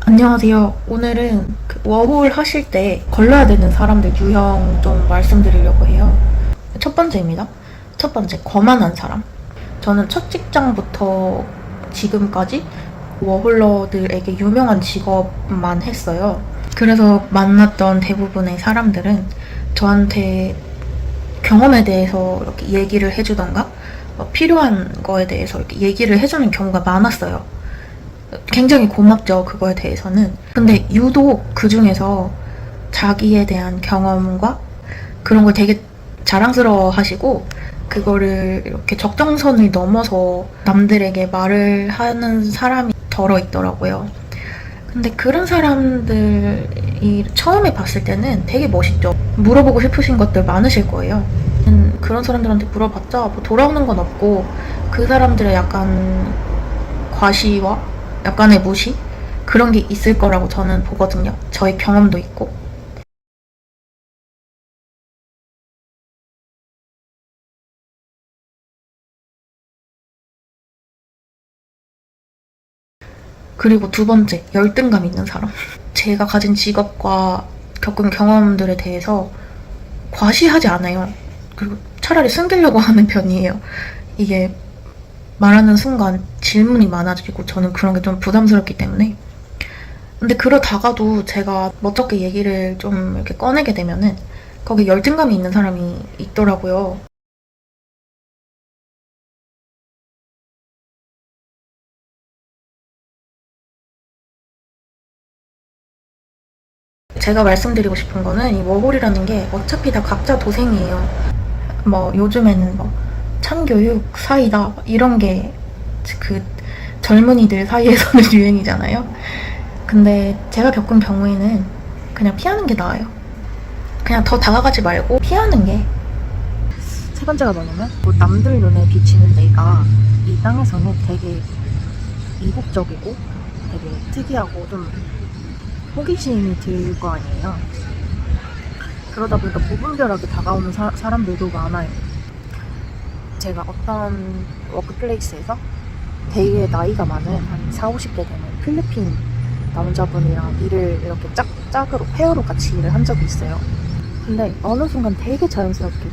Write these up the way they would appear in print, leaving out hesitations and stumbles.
안녕하세요. 오늘은 그 워홀 하실 때 걸러야 되는 사람들 유형 좀 말씀드리려고 해요. 첫 번째입니다. 첫 번째, 거만한 사람. 저는 첫 직장부터 지금까지 워홀러들에게 유명한 직업만 했어요. 그래서 만났던 대부분의 사람들은 저한테 경험에 대해서 이렇게 얘기를 해주던가 필요한 거에 대해서 이렇게 얘기를 해주는 경우가 많았어요. 굉장히 고맙죠, 그거에 대해서는. 근데 유독 그 중에서 자기에 대한 경험과 그런 걸 되게 자랑스러워 하시고, 그거를 이렇게 적정선을 넘어서 남들에게 말을 하는 사람이 덜어 있더라고요. 근데 그런 사람들이 처음에 봤을 때는 되게 멋있죠. 물어보고 싶으신 것들 많으실 거예요. 그런 사람들한테 물어봤자 뭐 돌아오는 건 없고, 그 사람들의 약간 과시와 약간의 무시? 그런 게 있을 거라고 저는 보거든요. 저의 경험도 있고. 그리고 두 번째, 열등감 있는 사람. 제가 가진 직업과 겪은 경험들에 대해서 과시하지 않아요. 그리고 차라리 숨기려고 하는 편이에요. 이게 말하는 순간 질문이 많아지고 저는 그런 게 좀 부담스럽기 때문에. 근데 그러다가도 제가 멋쩍게 얘기를 좀 이렇게 꺼내게 되면은 거기 열등감이 있는 사람이 있더라고요. 제가 말씀드리고 싶은 거는 이 워홀이라는 게 어차피 다 각자 도생이에요. 뭐 요즘에는 뭐 참교육, 사이다 이런 게 그 젊은이들 사이에서는 유행이잖아요. 근데 제가 겪은 경우에는 그냥 피하는 게 나아요. 그냥 더 다가가지 말고 피하는 게. 세 번째가 뭐냐면 뭐 남들 눈에 비치는 내가 이 땅에서는 되게 이국적이고 되게 특이하고 좀 호기심이 들 거 아니에요. 그러다 보니까 무분별하게 다가오는 사람들도 많아요. 제가 어떤 워크플레이스에서 되게 나이가 많은 한 40, 50대 되는 필리핀 남자분이랑 일을 이렇게 짝으로 페어로 같이 일을 한 적이 있어요. 근데 어느 순간 되게 자연스럽게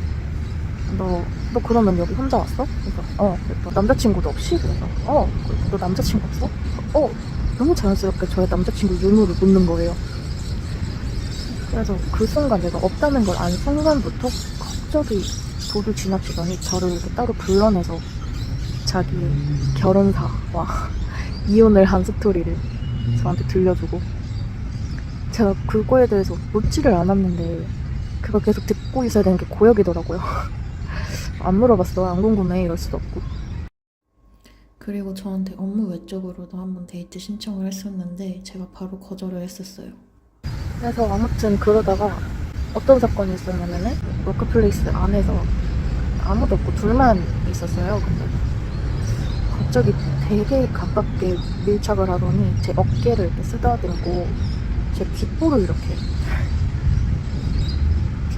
너 그러면 여기 혼자 왔어? 그래서 그래서 남자친구도 없이? 그래서 너 남자친구 없어? 너무 자연스럽게 저의 남자친구 유무를 묻는 거예요. 그래서 그 순간 내가 없다는 걸 안 순간부터 갑자기 도를 지나치더니 저를 이렇게 따로 불러내서 자기의 결혼사와 이혼을 한 스토리를 저한테 들려주고, 제가 그거에 대해서 묻지를 않았는데 그걸 계속 듣고 있어야 되는 게 고역이더라고요. 안 물어봤어, 안 궁금해 이럴 수도 없고. 그리고 저한테 업무 외적으로도 한번 데이트 신청을 했었는데 제가 바로 거절을 했었어요. 그래서 아무튼 그러다가 어떤 사건이 있었냐면은 워크플레이스 안에서 아무도 없고 둘만 있었어요. 근데 갑자기 되게 가깝게 밀착을 하더니 제 어깨를 이렇게 쓰다듬고 제 귓볼을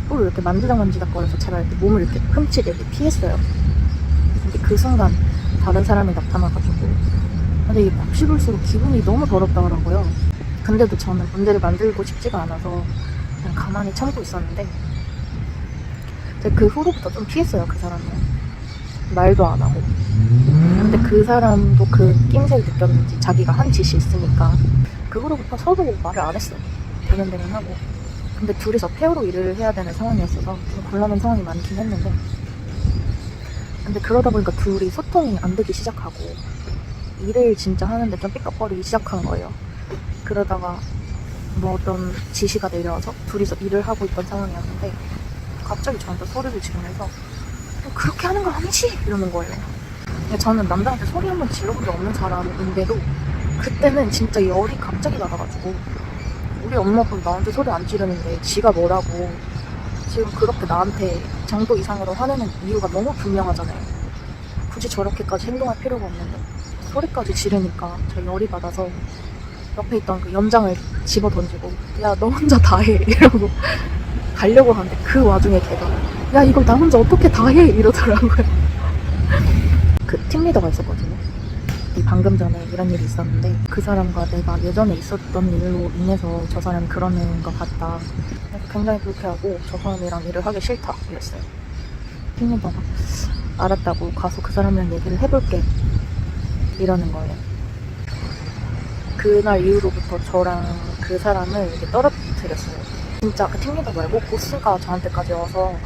이렇게 만지작만지작거려서 제가 이렇게 몸을 이렇게 흠칫 피했어요. 근데 그 순간 다른 사람이 나타나가지고, 근데 이게 곱씹을수록 기분이 너무 더럽더라고요. 근데도 저는 문제를 만들고 싶지가 않아서 그냥 가만히 참고 있었는데, 그 후로부터 좀 피했어요. 그 사람은 말도 안 하고. 근데 그 사람도 그 낌새를 느꼈는지 자기가 한 짓이 있으니까 그 후로부터 서로 말을 안 했어요. 대면대면하고. 근데 둘이서 페어로 일을 해야 되는 상황이었어서 좀 곤란한 상황이 많긴 했는데, 근데 그러다 보니까 둘이 소통이 안 되기 시작하고 일을 진짜 하는데 좀 삐걱거리기 시작한 거예요. 그러다가 뭐 어떤 지시가 내려와서 둘이서 일을 하고 있던 상황이었는데 갑자기 저한테 소리를 지르면서 그렇게 하는 거 아니지? 이러는 거예요. 저는 남자한테 소리 한번 질러본 적 없는 사람인데도 그때는 진짜 열이 갑자기 나가가지고, 우리 엄마 아빠도 나한테 소리 안 지르는데 지가 뭐라고 지금 그렇게 나한테 정도 이상으로 화내는 이유가 너무 분명하잖아요. 굳이 저렇게까지 행동할 필요가 없는데 소리까지 지르니까 저 열이 받아서 옆에 있던 그 연장을 집어 던지고 야 너 혼자 다 해 이러고 가려고 하는데, 그 와중에 걔가 야 이걸 나 혼자 어떻게 다 해 이러더라고요. 그 팀리더가 있었거든요. 이 방 방금 전에 이런 일이 있었는데 그 사람과 내가 예전에 있었던 일로 인해서 저 사람이 그러는 것 같다. 그래서 굉장히 불쾌하고 저 사람이랑 일을 하기 싫다 이랬어요. 팀리더가 알았다고 가서 그 사람이랑 얘기를 해볼게 이러는 거예요. 그날 이후로부터 저랑 그 사람을 이렇게 떨어뜨렸어요. 진짜 그 팀리더 말고 보스가 저한테까지 와서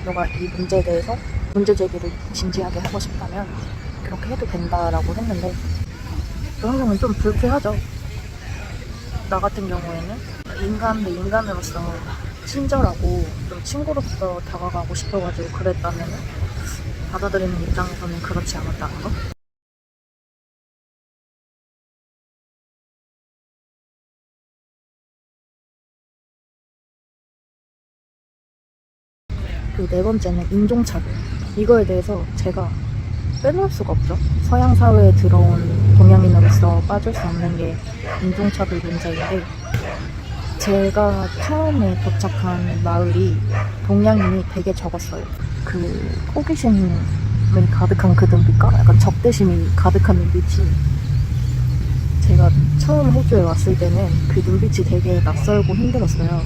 너가 이 문제에 대해서 문제 제기를 진지하게 하고 싶다면 그렇게 해도 된다라고 했는데 그런 경우는 좀 불쾌하죠. 나 같은 경우에는 인간 대 인간으로서 친절하고 좀 친구로서 다가가고 싶어가지고 그랬다면 받아들이는 입장에서는 그렇지 않았다는 거. 그리고 네 번째는 인종차별. 이거에 대해서 제가 빼놓을 수가 없죠. 서양 사회에 들어온 동양인으로서 빠질 수 없는 게 인종차별 문제인데 제가 처음에 도착한 마을이 동양인이 되게 적었어요. 그 호기심이 가득한 그 눈빛과 약간 적대심이 가득한 눈빛이 제가 처음 호주에 왔을 때는 그 눈빛이 되게 낯설고 힘들었어요.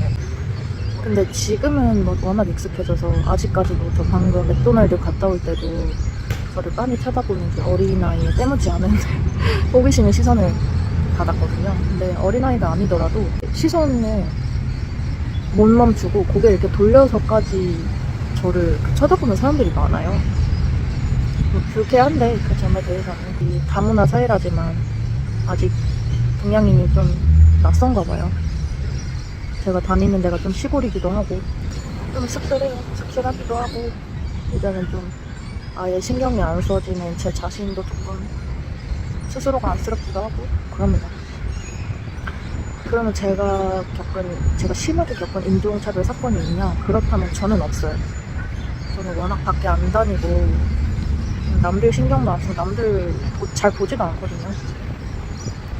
근데 지금은 뭐 워낙 익숙해져서 아직까지도 저 방금 맥도날드 갔다 올 때도 저를 빤히 쳐다보는 게 어린아이에 때묻지 않은 호기심의 시선을 받았거든요. 근데 어린아이가 아니더라도 시선을 못 멈추고 고개를 이렇게 돌려서까지 저를 쳐다보는 사람들이 많아요. 뭐 불쾌한데 그 점에 대해서는 이 다문화 사회라지만 아직 동양인이 좀 낯선가 봐요. 제가 다니는 데가 좀 시골이기도 하고 좀 씁쓸해요. 씁쓸하기도 하고 이제는 좀 아예 신경이 안 써지는 제 자신도 조금 스스로가 안쓰럽기도 하고 그럽니다. 그러면 제가 심하게 겪은 인종차별 사건이 있냐? 그렇다면 저는 없어요. 저는 워낙 밖에 안 다니고 남들 신경도 안 쓰고 남들 잘 보지도 않거든요.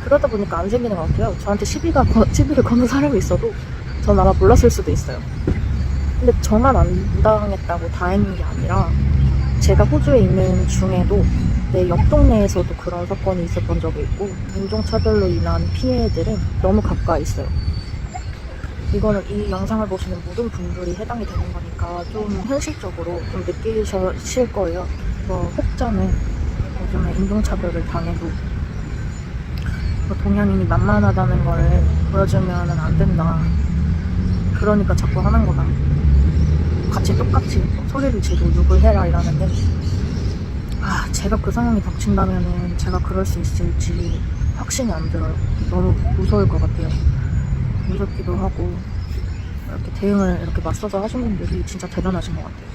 그러다 보니까 안 생기는 것 같아요. 저한테 시비를 거는 사람이 있어도 전 아마 몰랐을 수도 있어요. 근데 저만 안 당했다고 다행인 게 아니라 제가 호주에 있는 중에도 내 옆 동네에서도 그런 사건이 있었던 적이 있고 인종차별로 인한 피해들은 너무 가까이 있어요. 이거는 이 영상을 보시는 모든 분들이 해당이 되는 거니까 좀 현실적으로 좀 느끼실 거예요. 혹자는 요즘에 인종차별을 당해도 동양인이 만만하다는 거를 보여주면 안 된다. 그러니까 자꾸 하는 거다. 같이 똑같이 소리를 지르고 욕을 해라 이러는데 제가 그 상황이 닥친다면은 제가 그럴 수 있을지 확신이 안 들어요. 너무 무서울 것 같아요. 무섭기도 하고 이렇게 대응을 이렇게 맞서서 하신 분들이 진짜 대단하신 것 같아요.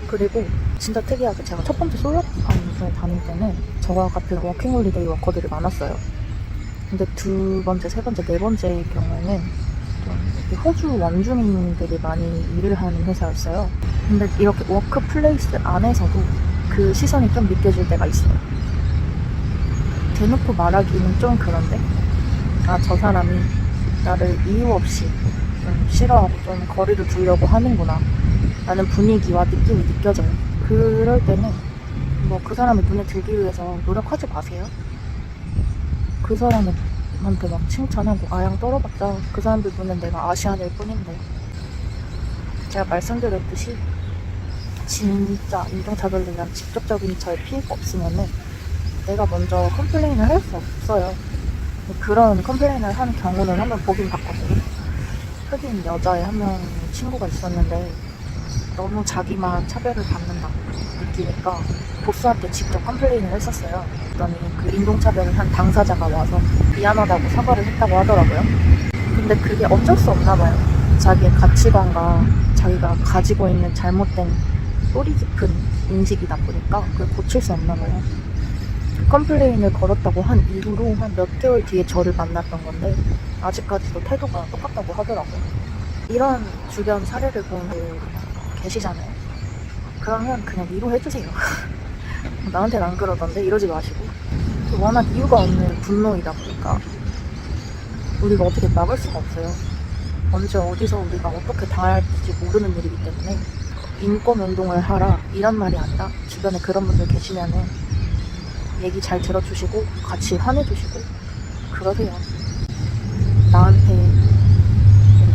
그리고 진짜 특이하게 제가 첫 번째 솔로파임을 다닐 때는 저와 같은 워킹홀리데이 워커들이 많았어요. 근데 두 번째, 세 번째, 네 번째의 경우에는 좀 호주 원주민들이 많이 일을 하는 회사였어요. 근데 이렇게 워크플레이스 안에서도 그 시선이 좀 느껴질 때가 있어요. 대놓고 말하기는 좀 그런데 저 사람이 나를 이유 없이 좀 싫어하고 좀 거리를 두려고 하는구나 라는 분위기와 느낌이 느껴져요. 그럴 때는 그 사람의 눈에 들기 위해서 노력하지 마세요. 그 사람한테 막 칭찬하고 아양 떨어봤자 그 사람들 눈엔 내가 아시안일 뿐인데 제가 말씀드렸듯이 진짜 인종차별에 대한 직접적인 저의 피해가 없으면은 내가 먼저 컴플레인을 할 수 없어요. 그런 컴플레인을 하는 경우는 한번 보긴 봤거든요. 흑인 여자의 한 명 친구가 있었는데 너무 자기만 차별을 받는다고 느끼니까 보스한테 직접 컴플레인을 했었어요. 그랬더니 그 인종차별을 한 당사자가 와서 미안하다고 사과를 했다고 하더라고요. 근데 그게 어쩔 수 없나 봐요. 자기의 가치관과 자기가 가지고 있는 잘못된 뿌리 깊은 인식이다 보니까 그걸 고칠 수 없나 봐요. 컴플레인을 걸었다고 한 이후로 한 몇 개월 뒤에 저를 만났던 건데 아직까지도 태도가 똑같다고 하더라고요. 이런 주변 사례를 보는 분 계시잖아요. 그러면 그냥 위로해주세요. 나한테는 안 그러던데 이러지 마시고. 워낙 이유가 없는 분노이다 보니까 우리가 어떻게 막을 수가 없어요. 언제 어디서 우리가 어떻게 당할지 모르는 일이기 때문에 인권 운동을 하라 이런 말이 아니라 주변에 그런 분들 계시면은 얘기 잘 들어주시고 같이 화내주시고 그러세요. 나한테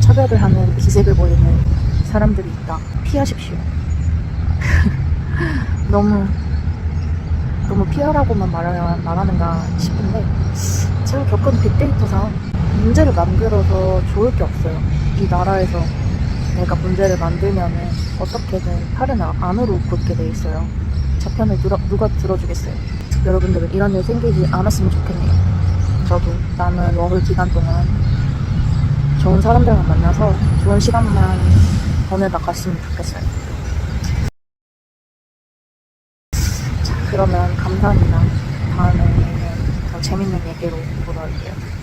차별을 하는 기색을 보이는 사람들이 있다. 피하십시오. 너무 피하라고만 말하는가 싶은데 제가 겪은 빅데이터상 문제를 만들어서 좋을 게 없어요. 이 나라에서 내가 문제를 만들면은 어떻게든 팔은 안으로 굽게 돼 있어요. 제 편을 누가 들어주겠어요. 여러분들은 이런 일 생기지 않았으면 좋겠네요. 저도 남은 워홀 기간 동안 좋은 사람들만 만나서 좋은 시간만 보내다 갔으면 좋겠어요. 자, 그러면 감사합니다. 다음에는 더 재밌는 얘기로 돌아올게요.